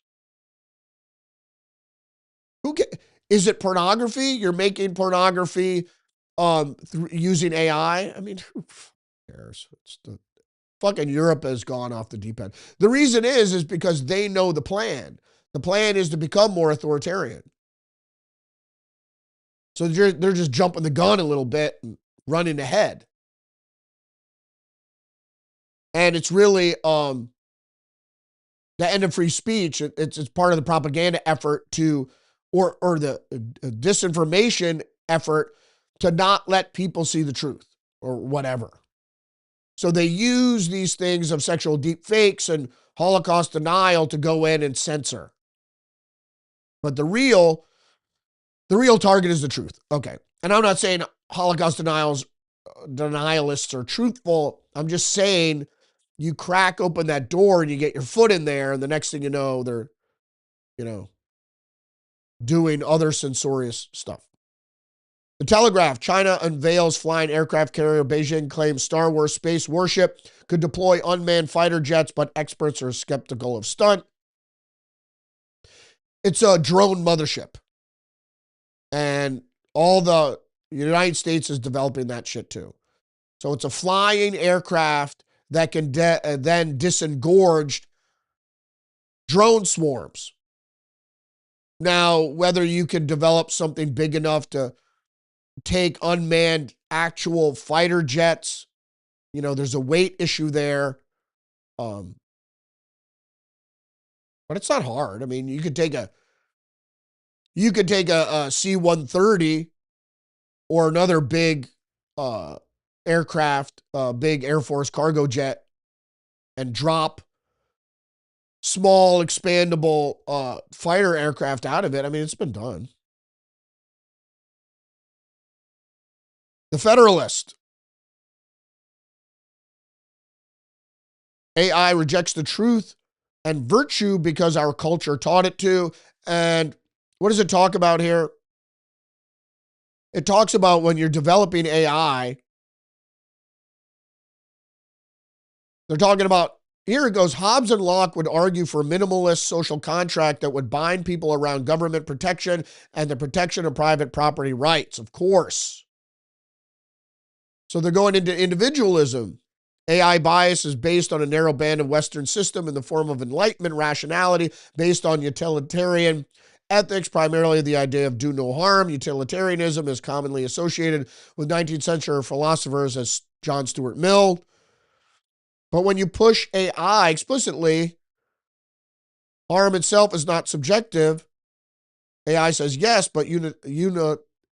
Is it pornography? You're making pornography using AI? I mean, who cares? Fucking Europe has gone off the deep end. The reason is because they know the plan. The plan is to become more authoritarian. So they're just jumping the gun a little bit and running ahead. And it's really the end of free speech. It's part of the propaganda effort to, or the disinformation effort to not let people see the truth or whatever. So they use these things of sexual deep fakes and Holocaust denial to go in and censor. But the real target is the truth. Okay. And I'm not saying Holocaust denialists are truthful. I'm just saying you crack open that door and you get your foot in there, and the next thing you know, they're, doing other censorious stuff. The Telegraph, China unveils flying aircraft carrier. Beijing claims Star Wars space warship could deploy unmanned fighter jets, but experts are skeptical of stunt. It's a drone mothership. And all the United States is developing that shit too. So it's a flying aircraft that can then disengorge drone swarms. Now, whether you can develop something big enough to take unmanned actual fighter jets, there's a weight issue there. But it's not hard. I mean, you could take a C-130 or another big aircraft, big Air Force cargo jet, and drop small expandable fighter aircraft out of it. I mean, it's been done. The Federalist. AI rejects the truth and virtue because our culture taught it to. And what does it talk about here? It talks about when you're developing AI. They're talking about, here it goes, Hobbes and Locke would argue for a minimalist social contract that would bind people around government protection and the protection of private property rights, of course. So they're going into individualism. AI bias is based on a narrow band of Western system in the form of Enlightenment rationality based on utilitarian ethics, primarily the idea of do no harm. Utilitarianism is commonly associated with 19th century philosophers as John Stuart Mill. But when you push AI explicitly, harm itself is not subjective. AI says yes, but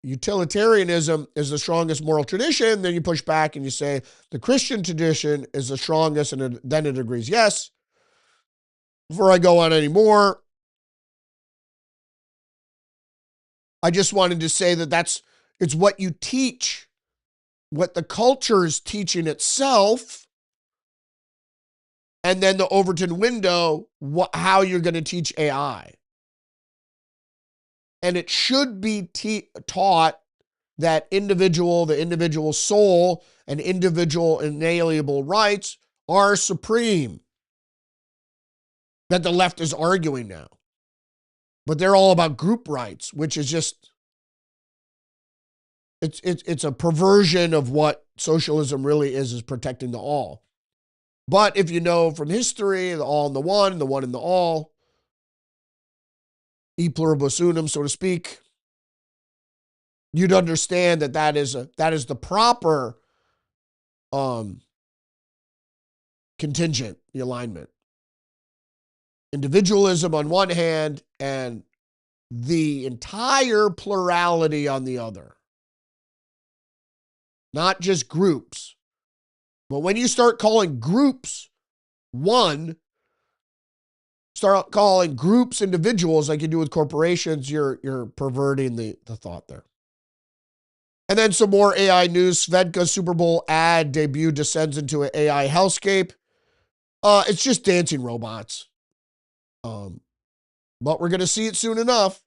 utilitarianism is the strongest moral tradition. Then you push back and you say the Christian tradition is the strongest, and then it agrees yes. Before I go on anymore, I just wanted to say that it's what you teach, what the culture is teaching itself, and then the Overton window, how you're going to teach AI. And it should be taught that the individual soul, and individual inalienable rights are supreme. That the left is arguing now. But they're all about group rights, which is just, it's a perversion of what socialism really is protecting the all. But if you know from history, the all in the one in the all, e pluribus unum, so to speak, you'd understand that is the proper contingent, the alignment. Individualism on one hand and the entire plurality on the other. Not just groups. But when you start calling groups one, start calling groups individuals like you do with corporations, you're perverting the thought there. And then some more AI news. Svedka's Super Bowl ad debut descends into an AI hellscape. It's just dancing robots. But we're going to see it soon enough.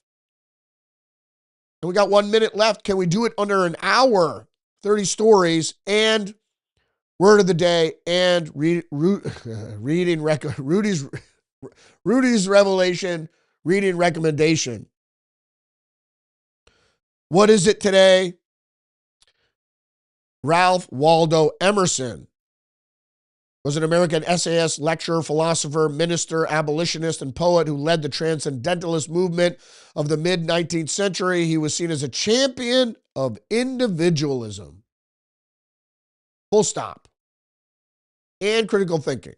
And we got 1 minute left. Can we do it under an hour? 30 stories and word of the day and Rudy's revelation, reading recommendation. What is it today? Ralph Waldo Emerson was an American essayist, lecturer, philosopher, minister, abolitionist, and poet who led the transcendentalist movement of the mid-19th century. He was seen as a champion of individualism. Full stop. And critical thinking.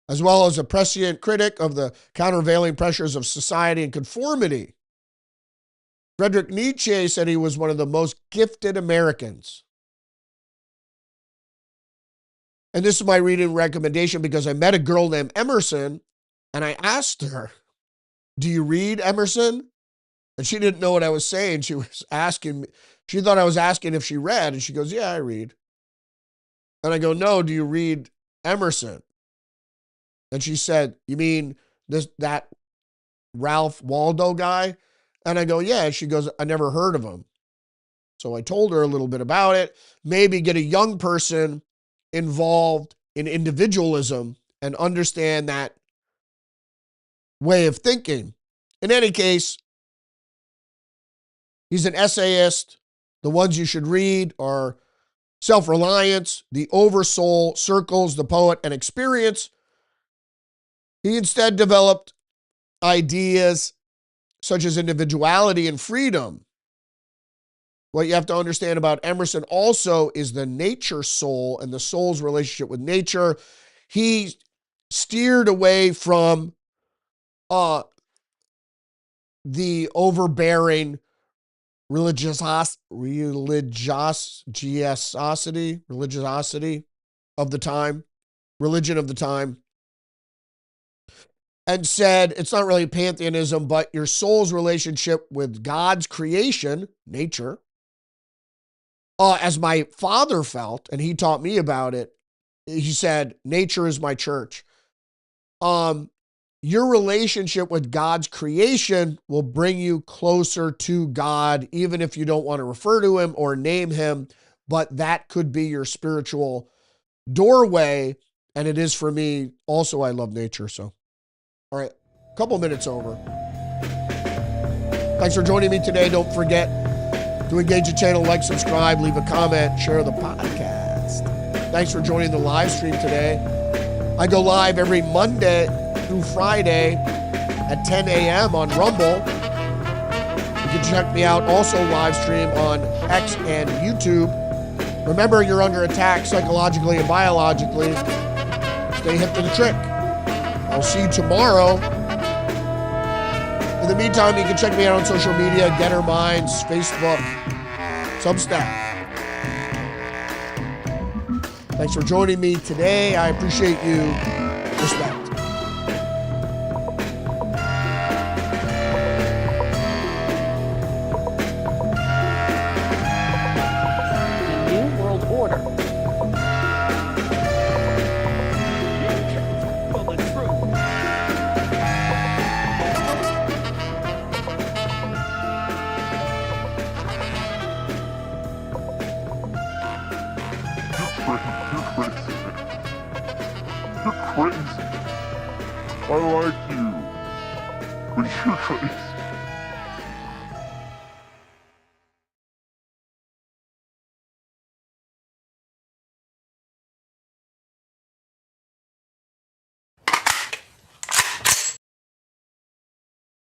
As well as a prescient critic of the countervailing pressures of society and conformity. Friedrich Nietzsche said he was one of the most gifted Americans. And this is my reading recommendation because I met a girl named Emerson and I asked her, do you read Emerson? And she didn't know what I was saying. She was asking me, she thought I was asking if she read. And she goes, yeah, I read. And I go, no, do you read Emerson? And she said, you mean that Ralph Waldo guy? And I go, yeah. She goes, I never heard of him. So I told her a little bit about it, maybe get a young person involved in individualism and understand that way of thinking. In any case, he's an essayist. The ones you should read are Self-Reliance, The Oversoul, Circles, The Poet, and Experience. He instead developed ideas such as individuality and freedom. What you have to understand about Emerson also is the nature soul and the soul's relationship with nature. He steered away from the overbearing religiosity of the time, religion of the time, and said it's not really pantheism, but your soul's relationship with God's creation, nature, as my father felt, and he taught me about it. He said, nature is my church. Your relationship with God's creation will bring you closer to God, even if you don't want to refer to him or name him, but that could be your spiritual doorway. And it is for me. Also, I love nature. So, all right, a couple minutes over. Thanks for joining me today. Don't forget to engage the channel, like, subscribe, leave a comment, share the podcast. Thanks for joining the live stream today. I go live every Monday through Friday at 10 a.m. on Rumble. You can check me out also live stream on X and YouTube. Remember, you're under attack psychologically and biologically. Stay hip to the trick. I'll see you tomorrow. In the meantime, you can check me out on social media, Getter Minds, Facebook, Substack. Thanks for joining me today. I appreciate you. Respect. You're crazy. I like you. But you're crazy.